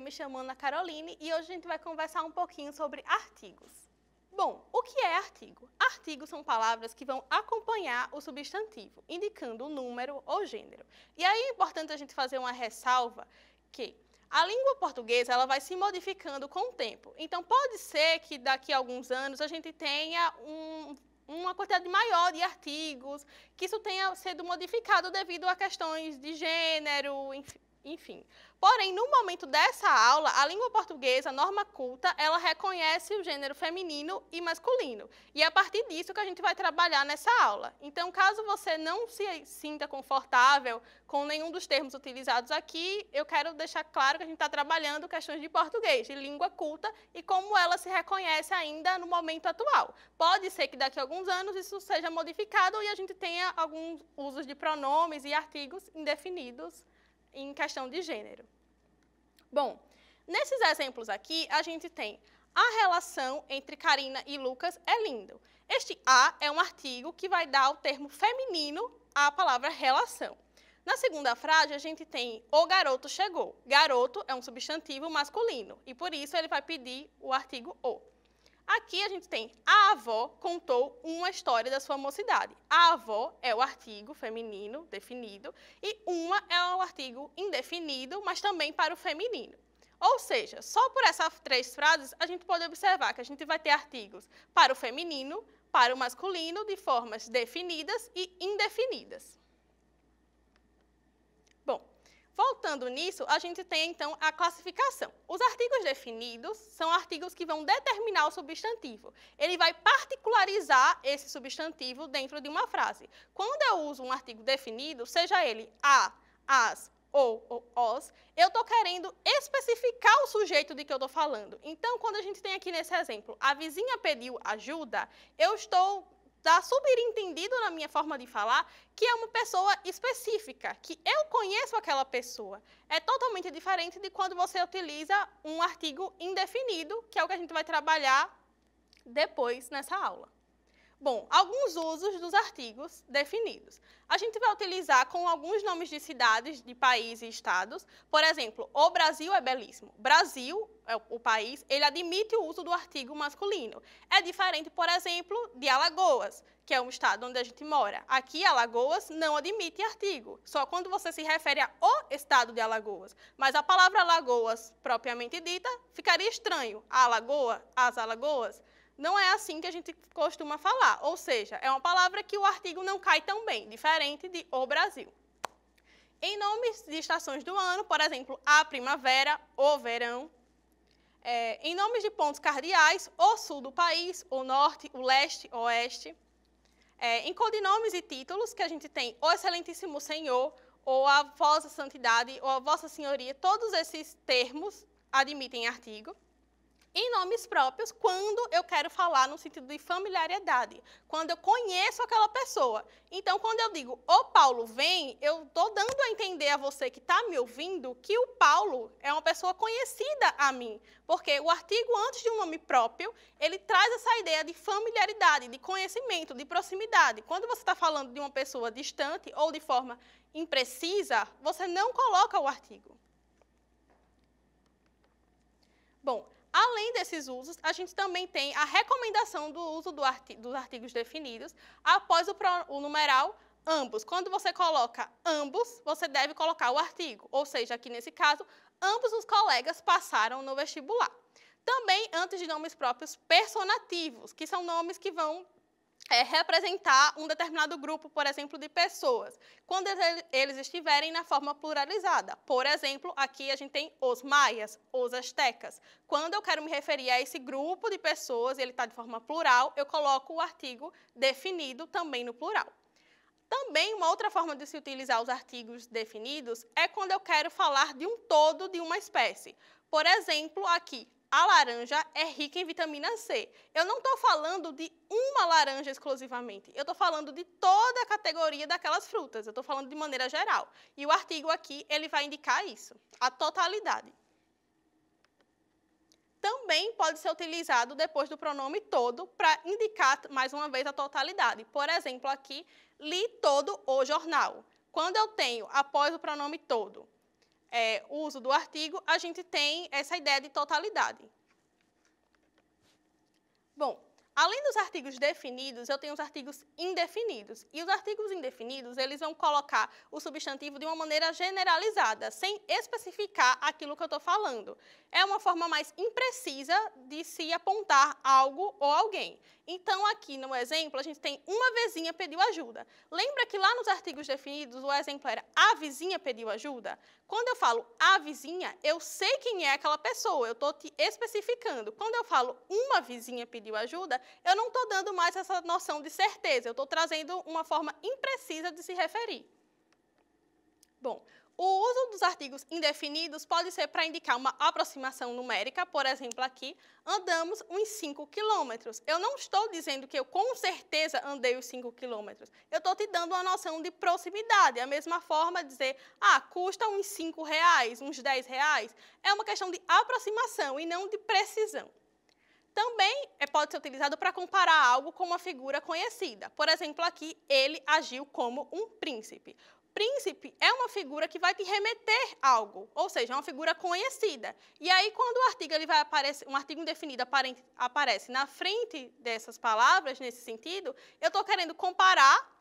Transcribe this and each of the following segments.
me chamo Ana Caroline e hoje a gente vai conversar um pouquinho sobre artigos. Bom, o que é artigo? Artigos são palavras que vão acompanhar o substantivo, indicando o número ou gênero. E aí é importante a gente fazer uma ressalva que a língua portuguesa ela vai se modificando com o tempo. Então, pode ser que daqui a alguns anos a gente tenha uma quantidade maior de artigos, que isso tenha sido modificado devido a questões de gênero, enfim. Porém, no momento dessa aula, a língua portuguesa, norma culta, ela reconhece o gênero feminino e masculino. E é a partir disso que a gente vai trabalhar nessa aula. Então, caso você não se sinta confortável com nenhum dos termos utilizados aqui, eu quero deixar claro que a gente está trabalhando questões de português, de língua culta, e como ela se reconhece ainda no momento atual. Pode ser que daqui a alguns anos isso seja modificado e a gente tenha alguns usos de pronomes e artigos indefinidos em questão de gênero. Bom, nesses exemplos aqui, a gente tem a relação entre Karina e Lucas é lindo. Este a é um artigo que vai dar o termo feminino à palavra relação. Na segunda frase, a gente tem o garoto chegou. Garoto é um substantivo masculino e, por isso, ele vai pedir o artigo o. Aqui a gente tem a avó contou uma história da sua mocidade. A avó é o artigo feminino definido e uma é o artigo indefinido, mas também para o feminino. Ou seja, só por essas três frases a gente pode observar que a gente vai ter artigos para o feminino, para o masculino, de formas definidas e indefinidas. Bom, voltando nisso, a gente tem, então, a classificação. Os artigos definidos são artigos que vão determinar o substantivo. Ele vai particularizar esse substantivo dentro de uma frase. Quando eu uso um artigo definido, seja ele a, as ou os, eu estou querendo especificar o sujeito de que eu estou falando. Então, quando a gente tem aqui nesse exemplo, a vizinha pediu ajuda, eu estou... Está subentendido na minha forma de falar que é uma pessoa específica, que eu conheço aquela pessoa. É totalmente diferente de quando você utiliza um artigo indefinido, que é o que a gente vai trabalhar depois nessa aula. Bom, alguns usos dos artigos definidos. A gente vai utilizar com alguns nomes de cidades, de países e estados. Por exemplo, o Brasil é belíssimo. Brasil, o país, ele admite o uso do artigo masculino. É diferente, por exemplo, de Alagoas, que é um estado onde a gente mora. Aqui, Alagoas não admite artigo, só quando você se refere ao estado de Alagoas. Mas a palavra Alagoas, propriamente dita, ficaria estranho. A Alagoa, as Alagoas. Não é assim que a gente costuma falar, ou seja, é uma palavra que o artigo não cai tão bem, diferente de o Brasil. Em nomes de estações do ano, por exemplo, a primavera, o verão. Em nomes de pontos cardeais, o sul do país, o norte, o leste, o oeste. Em codinomes e títulos, que a gente tem o excelentíssimo senhor, ou a vossa santidade, ou a vossa senhoria, todos esses termos admitem artigo. Em nomes próprios, quando eu quero falar no sentido de familiaridade, quando eu conheço aquela pessoa. Então, quando eu digo, o Paulo vem, eu estou dando a entender a você que está me ouvindo que o Paulo é uma pessoa conhecida a mim. Porque o artigo, antes de um nome próprio, ele traz essa ideia de familiaridade, de conhecimento, de proximidade. Quando você está falando de uma pessoa distante ou de forma imprecisa, você não coloca o artigo. Bom, além desses usos, a gente também tem a recomendação do uso dos artigos definidos após o numeral ambos. Quando você coloca ambos, você deve colocar o artigo. Ou seja, aqui nesse caso, ambos os colegas passaram no vestibular. Também, antes de nomes próprios, personativos, que são nomes que vão representar um determinado grupo, por exemplo, de pessoas, quando eles estiverem na forma pluralizada. Por exemplo, aqui a gente tem os maias, os astecas. Quando eu quero me referir a esse grupo de pessoas, e ele está de forma plural, eu coloco o artigo definido também no plural. Também, uma outra forma de se utilizar os artigos definidos é quando eu quero falar de um todo de uma espécie. Por exemplo, aqui, a laranja é rica em vitamina C. Eu não estou falando de uma laranja exclusivamente, eu estou falando de toda a categoria daquelas frutas, eu estou falando de maneira geral. E o artigo aqui, ele vai indicar isso, a totalidade. Também pode ser utilizado depois do pronome todo para indicar, mais uma vez, a totalidade. Por exemplo, aqui, li todo o jornal. Quando eu tenho, após o pronome todo, uso do artigo, a gente tem essa ideia de totalidade. Bom, além dos artigos definidos, eu tenho os artigos indefinidos. E os artigos indefinidos, eles vão colocar o substantivo de uma maneira generalizada, sem especificar aquilo que eu estou falando. É uma forma mais imprecisa de se apontar algo ou alguém. Então, aqui no exemplo, a gente tem uma vizinha pediu ajuda. Lembra que lá nos artigos definidos, o exemplo era a vizinha pediu ajuda? Quando eu falo a vizinha, eu sei quem é aquela pessoa, eu estou te especificando. Quando eu falo uma vizinha pediu ajuda, eu não estou dando mais essa noção de certeza, eu estou trazendo uma forma imprecisa de se referir. Bom, o uso dos artigos indefinidos pode ser para indicar uma aproximação numérica, por exemplo, aqui, andamos uns 5 quilômetros. Eu não estou dizendo que eu com certeza andei os 5 quilômetros, eu estou te dando uma noção de proximidade. A mesma forma de dizer, custa uns 5 reais, uns 10 reais, é uma questão de aproximação e não de precisão. Também pode ser utilizado para comparar algo com uma figura conhecida. Por exemplo, aqui, ele agiu como um príncipe. Príncipe é uma figura que vai te remeter a algo, ou seja, é uma figura conhecida. E aí, quando o artigo ele vai aparecer, um artigo indefinido aparece na frente dessas palavras, nesse sentido, eu estou querendo comparar,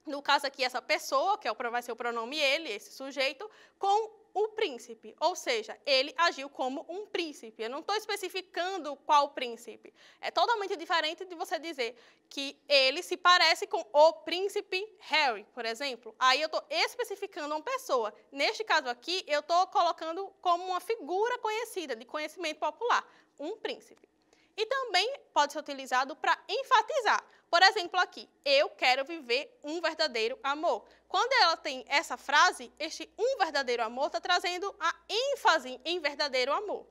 no caso aqui, essa pessoa, que vai ser o pronome ele, esse sujeito, com o príncipe, ou seja, ele agiu como um príncipe. Eu não estou especificando qual príncipe. É totalmente diferente de você dizer que ele se parece com o príncipe Harry, por exemplo. Aí eu estou especificando uma pessoa. Neste caso aqui, eu estou colocando como uma figura conhecida, de conhecimento popular, um príncipe. E também pode ser utilizado para enfatizar. Por exemplo, aqui, eu quero viver um verdadeiro amor. Quando ela tem essa frase, este um verdadeiro amor está trazendo a ênfase em verdadeiro amor.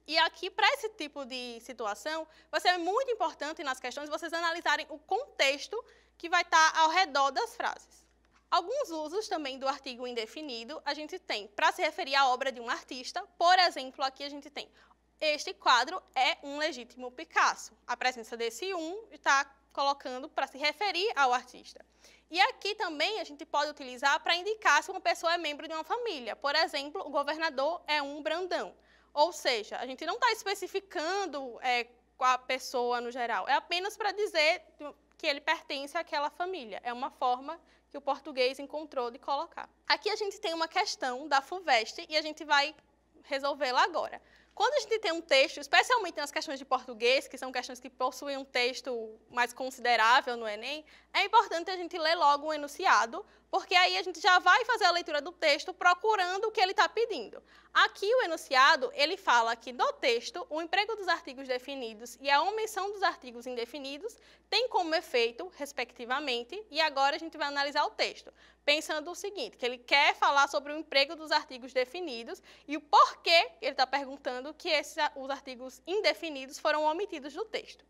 E aqui, para esse tipo de situação, vai ser muito importante nas questões vocês analisarem o contexto que vai estar ao redor das frases. Alguns usos também do artigo indefinido a gente tem para se referir à obra de um artista. Por exemplo, aqui a gente tem este quadro é um legítimo Picasso. A presença desse um está colocando para se referir ao artista. E aqui também a gente pode utilizar para indicar se uma pessoa é membro de uma família. Por exemplo, o governador é um Brandão. Ou seja, a gente não está especificando a pessoa no geral. É apenas para dizer que ele pertence àquela família. É uma forma que o português encontrou de colocar. Aqui a gente tem uma questão da FUVEST e a gente vai resolvê-la agora. Quando a gente tem um texto, especialmente nas questões de português, que são questões que possuem um texto mais considerável no Enem, é importante a gente ler logo o enunciado, porque aí a gente já vai fazer a leitura do texto procurando o que ele está pedindo. Aqui o enunciado, ele fala que no texto, o emprego dos artigos definidos e a omissão dos artigos indefinidos tem como efeito, respectivamente, e agora a gente vai analisar o texto, pensando o seguinte, que ele quer falar sobre o emprego dos artigos definidos e o porquê ele está perguntando que os artigos indefinidos foram omitidos do texto.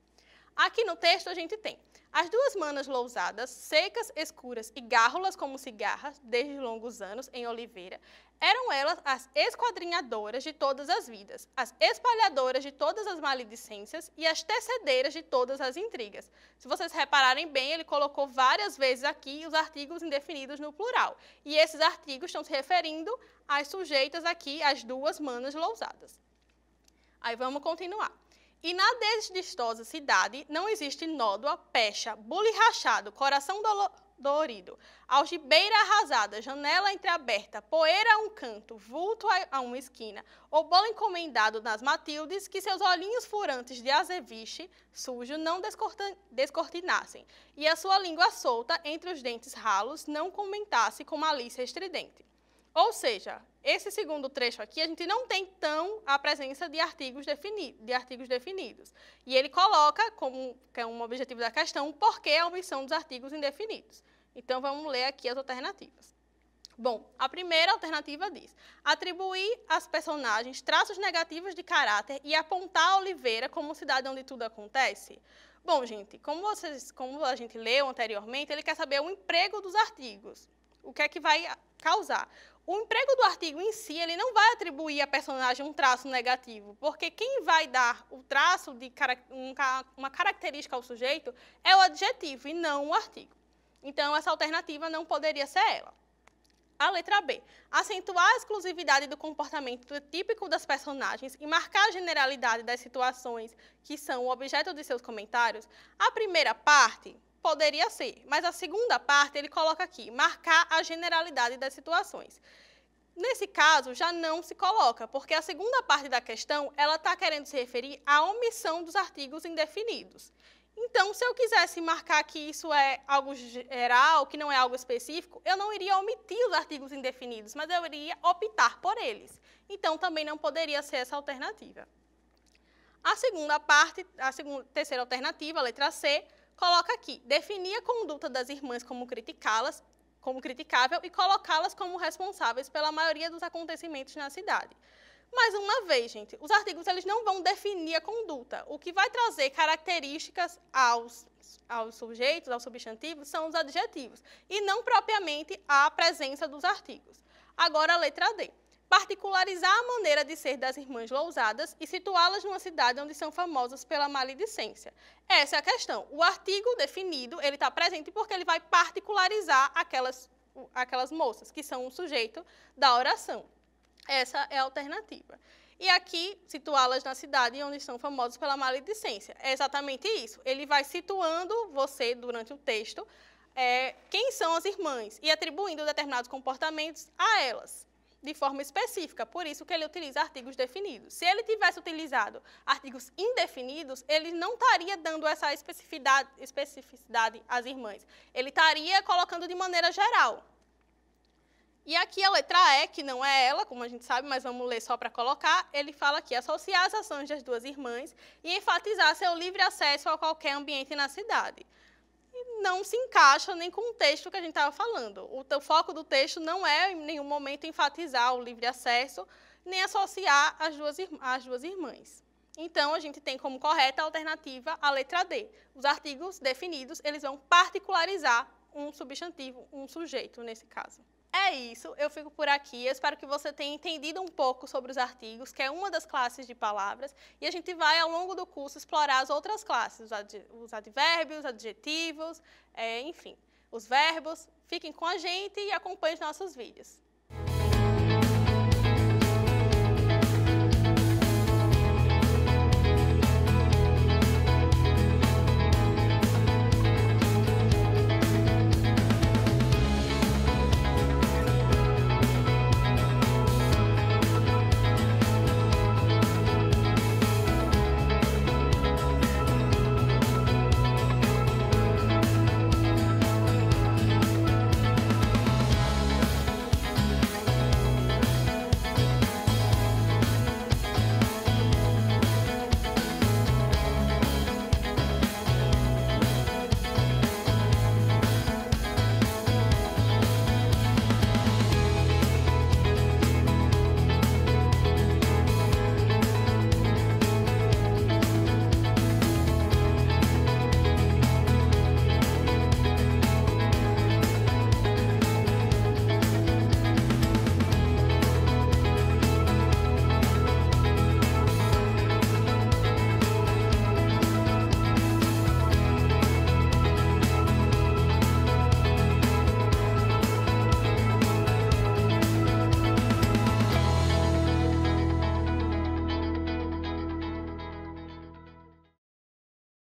Aqui no texto a gente tem as duas manas lousadas, secas, escuras e gárrulas como cigarras, desde longos anos, em Oliveira, eram elas as esquadrinhadoras de todas as vidas, as espalhadoras de todas as maledicências e as tecedeiras de todas as intrigas. Se vocês repararem bem, ele colocou várias vezes aqui os artigos indefinidos no plural. E esses artigos estão se referindo às sujeitas aqui, às duas manas lousadas. Aí vamos continuar. E na desdistosa cidade não existe nódoa, pecha, bule rachado, coração dolorido, algibeira arrasada, janela entreaberta, poeira a um canto, vulto a uma esquina, ou bolo encomendado nas Matildes, que seus olhinhos furantes de azeviche sujo não descortinassem, e a sua língua solta entre os dentes ralos não comentasse com malícia estridente. Ou seja, esse segundo trecho aqui, a gente não tem tão a presença de artigos definidos. E ele coloca, como um objetivo da questão, o porquê a omissão dos artigos indefinidos. Então, vamos ler aqui as alternativas. Bom, a primeira alternativa diz: atribuir às personagens traços negativos de caráter e apontar a Oliveira como cidade onde tudo acontece. Bom, gente, como a gente leu anteriormente, ele quer saber o emprego dos artigos. O que é que vai causar? O emprego do artigo em si, ele não vai atribuir à personagem um traço negativo, porque quem vai dar o traço de uma característica ao sujeito é o adjetivo e não o artigo. Então, essa alternativa não poderia ser ela. A letra B, acentuar a exclusividade do comportamento típico das personagens e marcar a generalidade das situações que são o objeto de seus comentários. A primeira parte poderia ser, mas a segunda parte ele coloca aqui, marcar a generalidade das situações. Nesse caso, já não se coloca, porque a segunda parte da questão, ela está querendo se referir à omissão dos artigos indefinidos. Então, se eu quisesse marcar que isso é algo geral, que não é algo específico, eu não iria omitir os artigos indefinidos, mas eu iria optar por eles. Então, também não poderia ser essa alternativa. A segunda parte, terceira alternativa, a letra C, coloca aqui, definir a conduta das irmãs como criticável e colocá-las como responsáveis pela maioria dos acontecimentos na cidade. Mais uma vez, gente, os artigos eles não vão definir a conduta. O que vai trazer características aos sujeitos, aos substantivos, são os adjetivos, e não propriamente a presença dos artigos. Agora, a letra D. Particularizar a maneira de ser das irmãs lousadas e situá-las numa cidade onde são famosas pela maledicência. Essa é a questão. O artigo definido, ele está presente porque ele vai particularizar aquelas moças, que são o sujeito da oração. Essa é a alternativa. E aqui, situá-las na cidade onde são famosas pela maledicência. É exatamente isso. Ele vai situando você, durante o texto, quem são as irmãs e atribuindo determinados comportamentos a elas, de forma específica. Por isso que ele utiliza artigos definidos. Se ele tivesse utilizado artigos indefinidos, ele não estaria dando essa especificidade às irmãs. Ele estaria colocando de maneira geral. E aqui a letra E, que não é ela, como a gente sabe, mas vamos ler só para colocar, ele fala aqui, associar as ações das duas irmãs e enfatizar seu livre acesso a qualquer ambiente na cidade. E não se encaixa nem com o texto que a gente estava falando. O foco do texto não é, em nenhum momento, enfatizar o livre acesso, nem associar as duas irmãs. Então, a gente tem como correta a alternativa a letra D. Os artigos definidos, eles vão particularizar um substantivo, um sujeito, nesse caso. É isso, eu fico por aqui. Eu espero que você tenha entendido um pouco sobre os artigos, que é uma das classes de palavras, e a gente vai, ao longo do curso, explorar as outras classes, os advérbios, adjetivos, enfim, os verbos. Fiquem com a gente e acompanhem os nossos vídeos.